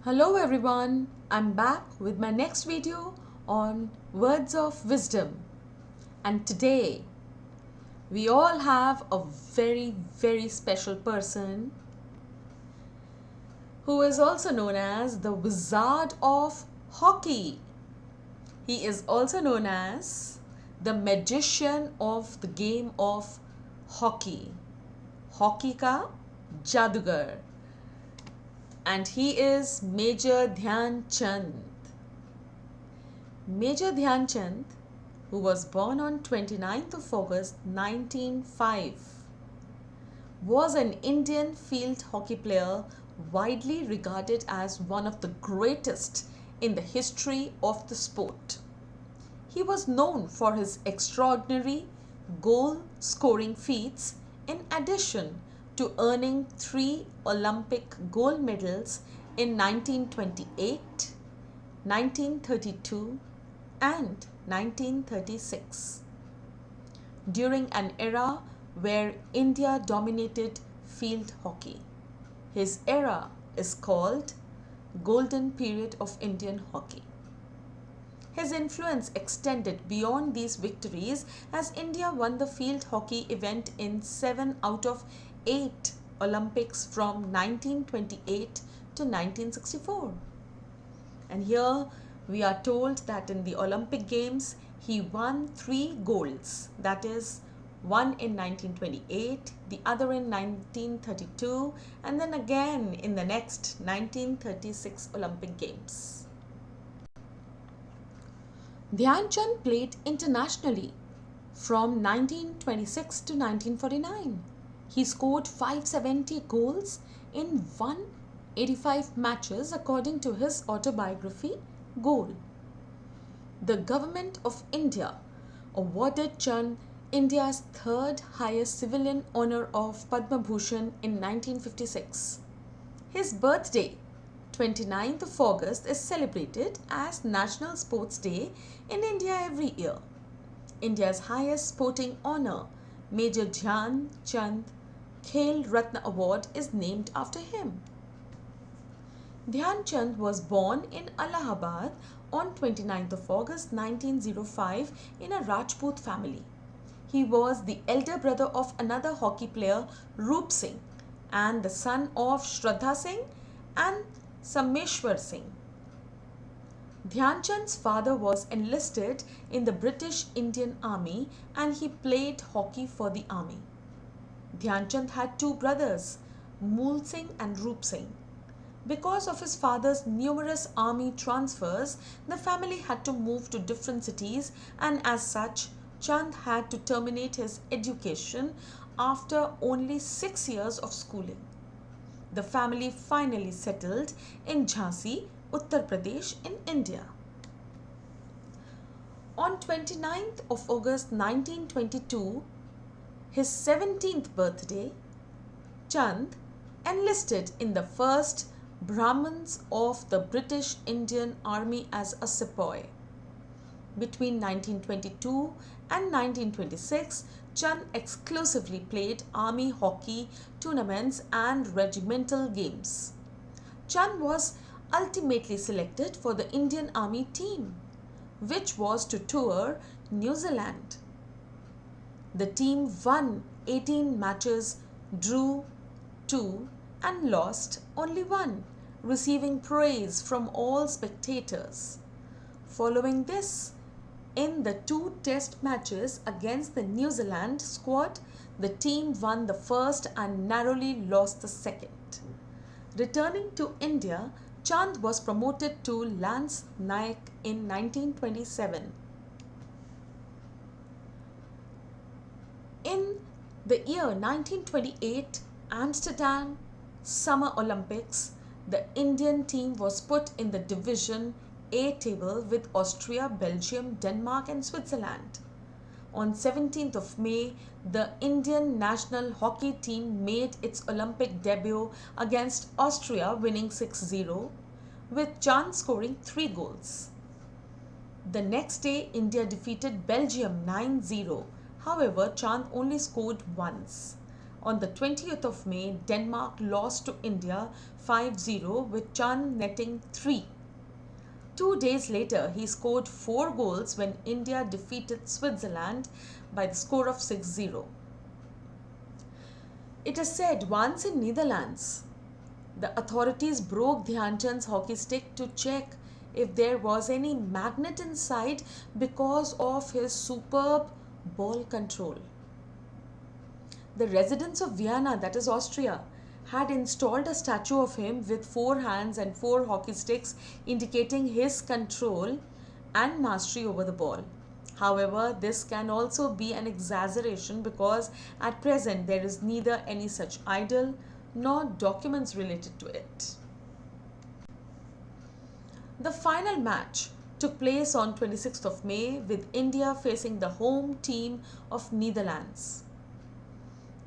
Hello everyone, I'm back with my next video on words of wisdom. And today we all have a very special person who is also known as the Wizard of Hockey. He is also known as the magician of the game of hockey. Hockey ka jadugar. And he is Major Dhyanchand. Major Dhyanchand, who was born on 29th of August 1905, was an Indian field hockey player widely regarded as one of the greatest in the history of the sport. He was known for his extraordinary goal scoring feats in addition to earning 3 Olympic gold medals in 1928, 1932 and 1936. During an era where India dominated field hockey. His era is called Golden Period of Indian Hockey. His influence extended beyond these victories as India won the field hockey event in 7 out of 8 Olympics from 1928 to 1964. And here we are told that in the Olympic Games he won 3 golds, that is one in 1928, the other in 1932 and then again in the next 1936 Olympic Games. Dhyanchand played internationally from 1926 to 1949. He scored 570 goals in 185 matches according to his autobiography, Goal. The Government of India awarded Chand India's third highest civilian honour of Padma Bhushan in 1956. His birthday, 29th of August, is celebrated as National Sports Day in India every year. India's highest sporting honour, Major Dhyanchand Khel Ratna Award, is named after him. Dhyanchand was born in Allahabad on 29th of August 1905 in a Rajput family. He was the elder brother of another hockey player, Roop Singh, and the son of Shraddha Singh and Sameshwar Singh. Dhyanchand's father was enlisted in the British Indian Army and he played hockey for the army. Dhyanchand had 2 brothers, Mool Singh and Roop Singh. Because of his father's numerous army transfers, the family had to move to different cities and as such, Chand had to terminate his education after only 6 years of schooling. The family finally settled in Jhansi, Uttar Pradesh in India. On 29th of August 1922, his 17th birthday, Chand enlisted in the 1st Brahmins of the British Indian Army as a sepoy. Between 1922 and 1926, Chand exclusively played army hockey tournaments and regimental games. Chand was ultimately selected for the Indian Army team, which was to tour New Zealand. The team won 18 matches, drew 2 and lost only 1, receiving praise from all spectators. Following this, in the 2 test matches against the New Zealand squad, the team won the first and narrowly lost the second. Returning to India, Chand was promoted to Lance Naik in 1927. In the year 1928 Amsterdam Summer Olympics, the Indian team was put in the Division A table with Austria, Belgium, Denmark and Switzerland. On 17th of May, the Indian national hockey team made its Olympic debut against Austria, winning 6-0, with Chand scoring 3 goals. The next day, India defeated Belgium 9-0. However, Chand only scored once. On the 20th of May, Denmark lost to India 5-0 with Chand netting 3. 2 days later, he scored 4 goals when India defeated Switzerland by the score of 6-0. It is said once in Netherlands, the authorities broke Dhyanchand's hockey stick to check if there was any magnet inside because of his superb ball control. The residents of Vienna, that is Austria, had installed a statue of him with 4 hands and 4 hockey sticks, indicating his control and mastery over the ball. However, this can also be an exaggeration because at present there is neither any such idol nor documents related to it. The final match took place on 26th of May with India facing the home team of Netherlands.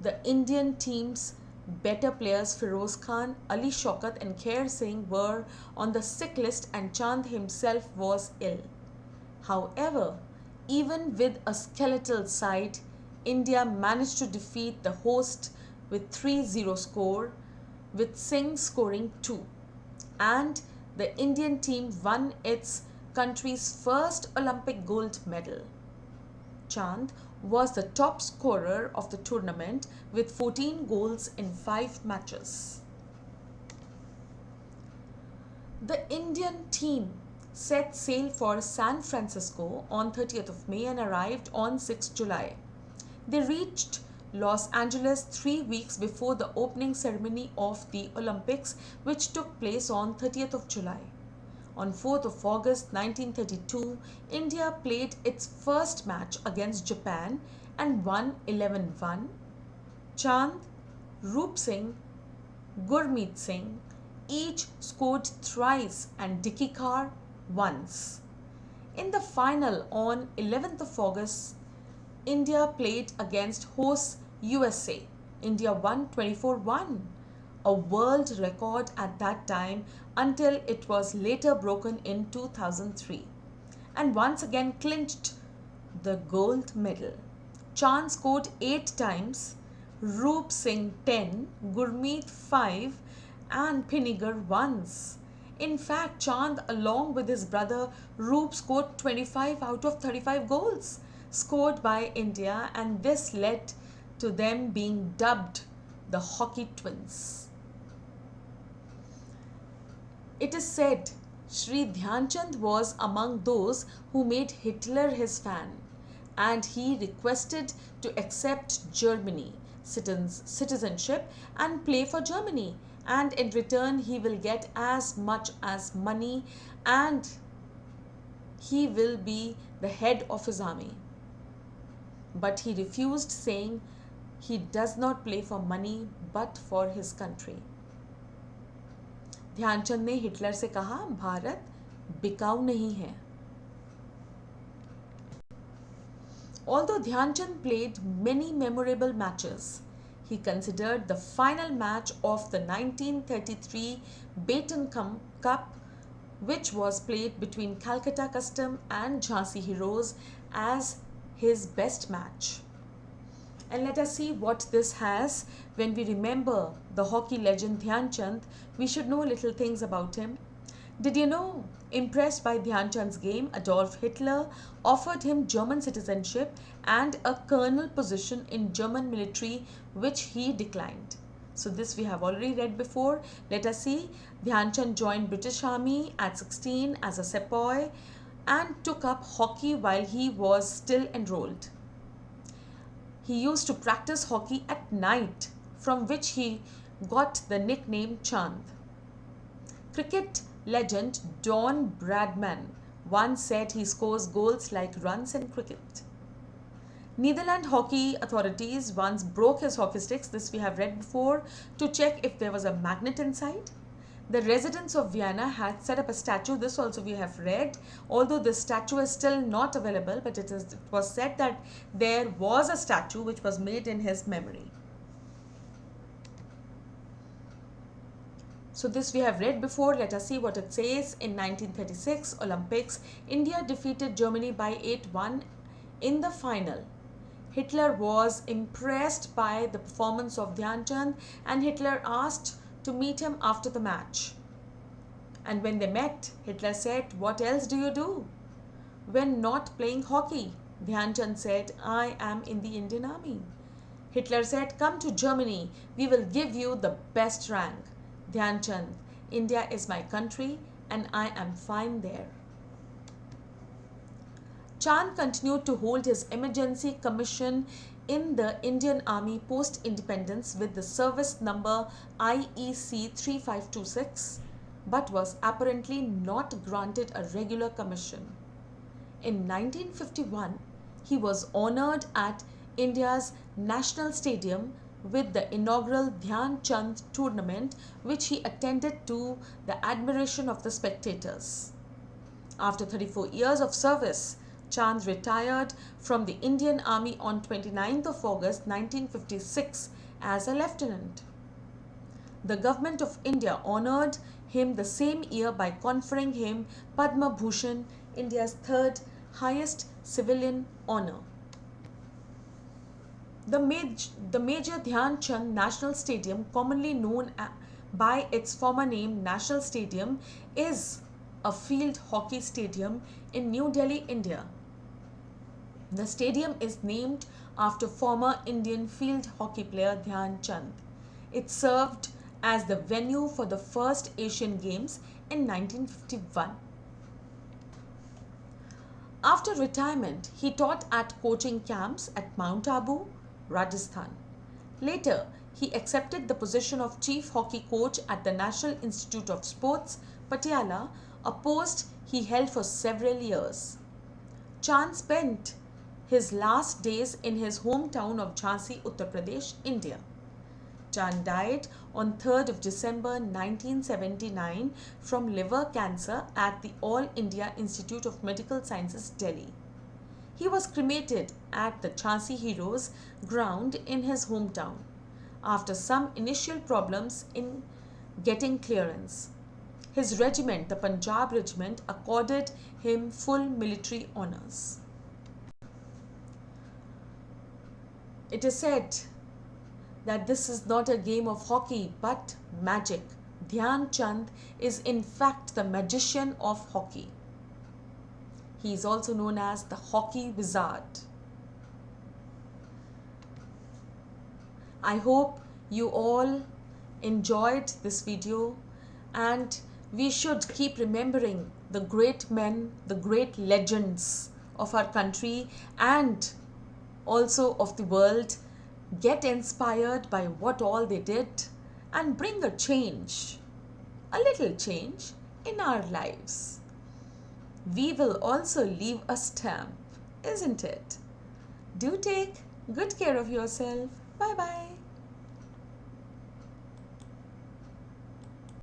The Indian team's better players Feroz Khan, Ali Shaukat and Khair Singh were on the sick list and Chand himself was ill. However, even with a skeletal side, India managed to defeat the host with 3-0 score, with Singh scoring 2. And the Indian team won its country's first Olympic gold medal. Chand was the top scorer of the tournament with 14 goals in 5 matches. The Indian team set sail for San Francisco on 30th of May and arrived on 6th July. They reached Los Angeles 3 weeks before the opening ceremony of the Olympics, which took place on 30th of July. On 4th of August 1932, India played its first match against Japan and won 11-1. Chand, Roop Singh, Gurmeet Singh each scored thrice and Dicky Carr once. In the final on 11th of August, India played against hosts USA. India won 24-1. A world record at that time until it was later broken in 2003 and once again clinched the gold medal. Chand scored 8 times, Roop Singh 10, Gurmeet 5 and Pinigar once. In fact, Chand along with his brother Roop scored 25 out of 35 goals scored by India, and this led to them being dubbed the Hockey Twins. It is said Sri Dhyanchand was among those who made Hitler his fan, and he requested to accept Germany citizenship and play for Germany, and in return he will get as much as money and he will be the head of his army. But he refused, saying he does not play for money but for his country. Dhyanchand ने Hitler से कहा, भारत बिकाऊ नहीं है. Although Dhyanchand played many memorable matches, he considered the final match of the 1933 Baton Cup, which was played between Calcutta Custom and Jhansi Heroes, as his best match. And let us see what this has. When we remember the hockey legend Dhyanchand, we should know little things about him. Did you know, impressed by Dhyanchand's game, Adolf Hitler offered him German citizenship and a colonel position in German military, which he declined. So this we have already read before. Let us see. Dhyanchand joined British Army at 16 as a sepoy and took up hockey while he was still enrolled. He used to practice hockey at night, from which he got the nickname Chand. Cricket legend Don Bradman once said he scores goals like runs in cricket. Netherlands hockey authorities once broke his hockey sticks, this we have read before, to check if there was a magnet inside. The residents of Vienna had set up a statue, this also we have read, although this statue is still not available, but it was said that there was a statue which was made in his memory. So this we have read before. Let us see what it says. In 1936 Olympics, India defeated Germany by 8-1 in the final. Hitler was impressed by the performance of Dhyanchand and Hitler asked to meet him after the match. And when they met, Hitler said, "What else do you do when not playing hockey?" Dhyanchand said, "I am in the Indian Army." Hitler said, "Come to Germany, we will give you the best rank." Dhyanchand, "India is my country and I am fine there." Chand continued to hold his emergency commission in the Indian Army post-independence with the service number IEC 3526, but was apparently not granted a regular commission. In 1951, he was honoured at India's National Stadium with the inaugural Dhyanchand tournament, which he attended to the admiration of the spectators. After 34 years of service, Chand retired from the Indian Army on 29th of August 1956 as a lieutenant. The Government of India honoured him the same year by conferring him Padma Bhushan, India's third highest civilian honour. The Major Dhyanchand National Stadium, commonly known by its former name National Stadium, is a field hockey stadium in New Delhi, India. The stadium is named after former Indian field hockey player Dhyanchand. It served as the venue for the first Asian Games in 1951. After retirement, he taught at coaching camps at Mount Abu, Rajasthan. Later, he accepted the position of chief hockey coach at the National Institute of Sports, Patiala, a post he held for several years. Chand spent his last days in his hometown of Jhansi, Uttar Pradesh, India. Chand died on 3rd of December 1979 from liver cancer at the All India Institute of Medical Sciences, Delhi. He was cremated at the Jhansi Heroes ground in his hometown after some initial problems in getting clearance. His regiment, the Punjab Regiment, accorded him full military honours. It is said that this is not a game of hockey but magic. Dhyanchand is in fact the magician of hockey. He is also known as the hockey wizard. I hope you all enjoyed this video, and we should keep remembering the great men, the great legends of our country and also of the world. Get inspired by what all they did and bring a change, a little change in our lives. We will also leave a stamp, isn't it? Do take good care of yourself. Bye bye.